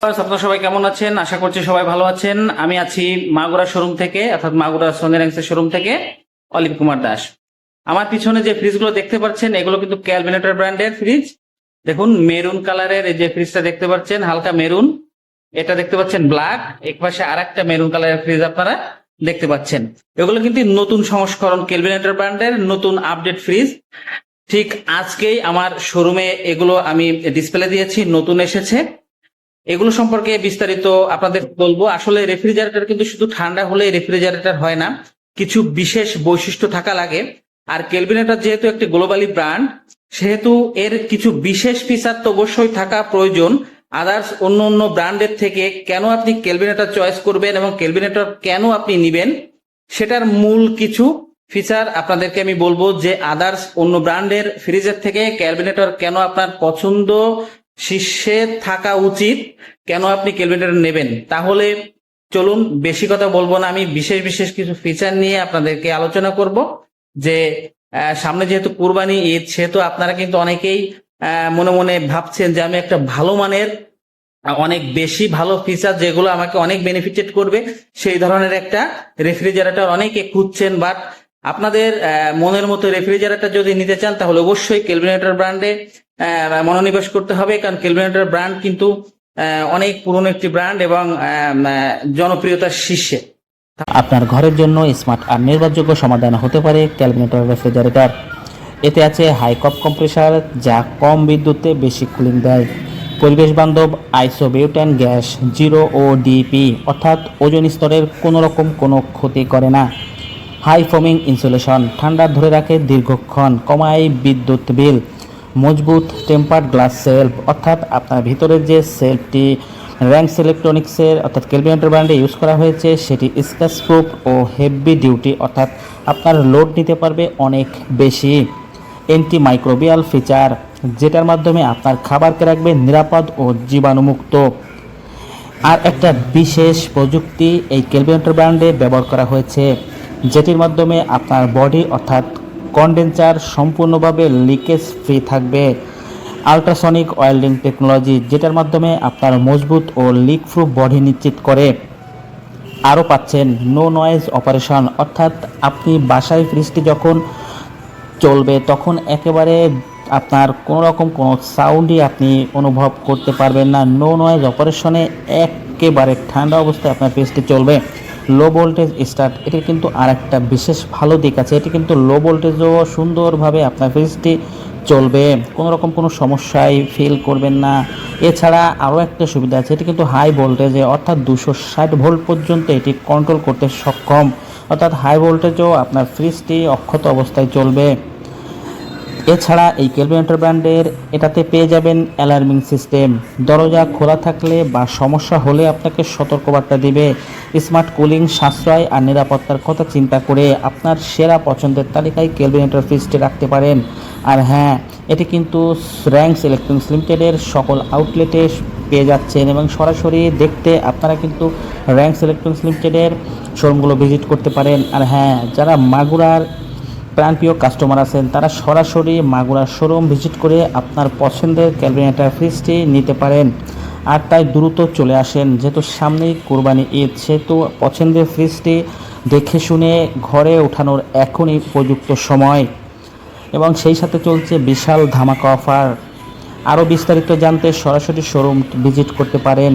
আপনারা সবাই কেমন আছেন? আশা করছি সবাই ভালো আছেন। আমি আছি মাগুরা শোরুম থেকে, অর্থাৎ মাগুরা সোনেরাংসের শোরুম থেকে অলিভ কুমার দাস। আমার পিছনে যে ফ্রিজগুলো দেখতে পাচ্ছেন এগুলো কিন্তু ক্যালভিনেটর ব্র্যান্ডের ফ্রিজ। দেখুন মেরুন কালারের এই যে ফ্রিজটা দেখতে পাচ্ছেন, হালকা মেরুন। এটা দেখতে পাচ্ছেন ব্ল্যাক, এক পাশে আর একটা মেরুন কালারের ফ্রিজ আপনারা দেখতে পাচ্ছেন। এগুলো কিন্তু নতুন সংস্করণ ক্যালভিনেটর ব্র্যান্ডের নতুন আপডেট ফ্রিজ। ঠিক আজকেই আমার শোরুমে এগুলো আমি ডিসপ্লে দিয়েছি, নতুন এসেছে। এগুলো সম্পর্কে বিস্তারিত আপনাদের বলবো। আসলে রেফ্রিজারেটর কিন্তু শুধু ঠান্ডা হলে রেফ্রিজারেটর হয় না, কিছু বিশেষ বৈশিষ্ট্য থাকা লাগে। আর কেলভিনেটর যেহেতু একটি গ্লোবালি ব্র্যান্ড, সেহেতু এর কিছু বিশেষ ফিচার তো অবশ্যই থাকা প্রয়োজন। আদার্স অন্য অন্য ব্র্যান্ডের থেকে কেন আপনি কেলভিনেটর চয়েস করবেন এবং কেলভিনেটর কেন আপনি নিবেন, সেটার মূল কিছু ফিচার আপনাদেরকে আমি বলবো, যে আদার্স অন্য ব্র্যান্ডের ফ্রিজের থেকে ক্যালভিনেটর কেন আপনার পছন্দ শীর্ষে থাকা উচিত, কেন আপনি ক্যালভিনেটর নেবেন। তাহলে চলুন, বেশি কথা বলবো না, আমি বিশেষ বিশেষ কিছু ফিচার নিয়ে আপনাদেরকে আলোচনা করব। যে সামনে যেহেতু কুরবানি ঈদ, সেহেতু আপনারা কিন্তু অনেকেই মনে মনে ভাবছেন যে আমি একটা ভালো মানের, অনেক বেশি ভালো ফিচার যেগুলো আমাকে অনেক বেনিফিটেড করবে, সেই ধরনের একটা রেফ্রিজারেটর অনেকে খুঁজছেন। বাট আপনাদের মনের মতো রেফ্রিজারেটর যদি নিতে চান, তাহলে অবশ্যই কেলভিনেটর ব্র্যান্ডে মনোনিবেশ করতে হবে। কারণ কেলভিনেটর ব্র্যান্ড কিন্তু অনেক পুরনো একটি ব্র্যান্ড এবং জনপ্রিয়তার শীর্ষে। আপনার ঘরের জন্য স্মার্ট আর নির্ভরযোগ্য সমাধান হতে পারে ক্যালভিনেটর রেফ্রিজারেটর। এতে আছে হাই কপ কম্প্রেসার, যা কম বিদ্যুতে বেশি কুলিং দেয়। পরিবেশ বান্ধব আইসোবিউটেন গ্যাস, জিরো ও ডিপি, অর্থাৎ ওজোন স্তরের কোনো ক্ষতি করে না। হাই ফোমিং ইনসুলেশন, ঠান্ডা ধরে রাখে দীর্ঘক্ষণ, কমায় বিদ্যুৎ বিল। মজবুত টেম্পার্ড গ্লাস সেলফ, অর্থাৎ আপনার ভিতরের যে সেলফটি র্যাঙ্কস ইলেকট্রনিক্সের অর্থাৎ কেলভিনেটর ব্র্যান্ডে ইউজ করা হয়েছে, সেটি scratch proof oh heavy duty, অর্থাৎ আপনার লোড নিতে পারবে অনেক বেশি। অ্যান্টি মাইক্রোবিয়াল ফিচার, যেটার মাধ্যমে আপনার খাবারকে রাখবে নিরাপদ ও জীবাণুমুক্ত। আর একটা বিশেষ প্রযুক্তি এই কেলভিনেটর ব্র্যান্ডে ব্যবহার করা হয়েছে, যেটির মাধ্যমে আপনার বডি অর্থাৎ কন্ডেন্সার সম্পূর্ণভাবে লিকেজ ফ্রি থাকবে। আল্ট্রাসনিক ওয়েল্ডিং টেকনোলজি, যেটার মাধ্যমে আপনার মজবুত ও লিক প্রুফ বডি নিশ্চিত করে। আরও পাচ্ছেন নো নয়েজ অপারেশন, অর্থাৎ আপনি বাসায় ফ্রিজটি যখন চলবে তখন একেবারে আপনার কোনো সাউন্ডই আপনি অনুভব করতে পারবেন না। নো নয়েজ অপারেশনে একেবারে ঠান্ডা অবস্থায় আপনার ফ্রিজটি চলবে। লো ভোল্টেজ স্টার্ট, এটির কিন্তু আর একটা বিশেষ ভালো দিক আছে, এটি কিন্তু লো ভোল্টেজও সুন্দরভাবে আপনার ফ্রিজটি চলবে, কোনো সমস্যায় ফিল করবেন না। এছাড়া আরও একটা সুবিধা আছে, এটি কিন্তু হাই ভোল্টেজে অর্থাৎ 260 ভোল্ট পর্যন্ত এটি কন্ট্রোল করতে সক্ষম, অর্থাৎ হাই ভোল্টেজও আপনার ফ্রিজটি অক্ষত অবস্থায় চলবে। এছাড়া এই কেলভিনেটর ব্র্যান্ডের এটাতে পেয়ে যাবেন অ্যালার্মিং সিস্টেম, দরজা খোলা থাকলে বা সমস্যা হলে আপনাকে সতর্কবার্তা দিবে। স্মার্ট কুলিং, সাশ্রয় আর নিরাপত্তার কথা চিন্তা করে আপনার সেরা পছন্দের তালিকায় কেলভিনেটর ফ্রিজটি রাখতে পারেন। আর হ্যাঁ, এটি কিন্তু র্যাঙ্কস ইলেকট্রনিক্স লিমিটেডের সকল আউটলেটে পেয়ে যাচ্ছেন, এবং সরাসরি দেখতে আপনারা কিন্তু র্যাঙ্কস ইলেকট্রনিক্স লিমিটেডের শোরুমগুলো ভিজিট করতে পারেন। আর হ্যাঁ, যারা মাগুরার প্রাণপ্রিয় কাস্টমার আছেন, তারা সরাসরি মাগুরা শোরুম ভিজিট করে আপনার পছন্দের ক্যালভিনেটর ফ্রিজটি নিতে পারেন। আর তাই দ্রুত চলে আসেন, যেহেতু সামনেই কোরবানি ঈদ, সেহেতু পছন্দের ফ্রিজটি দেখে শুনে ঘরে ওঠানোর এখনই উপযুক্ত সময়, এবং সেই সাথে চলছে বিশাল ধামাকা অফার। আরও বিস্তারিত জানতে সরাসরি শোরুম ভিজিট করতে পারেন।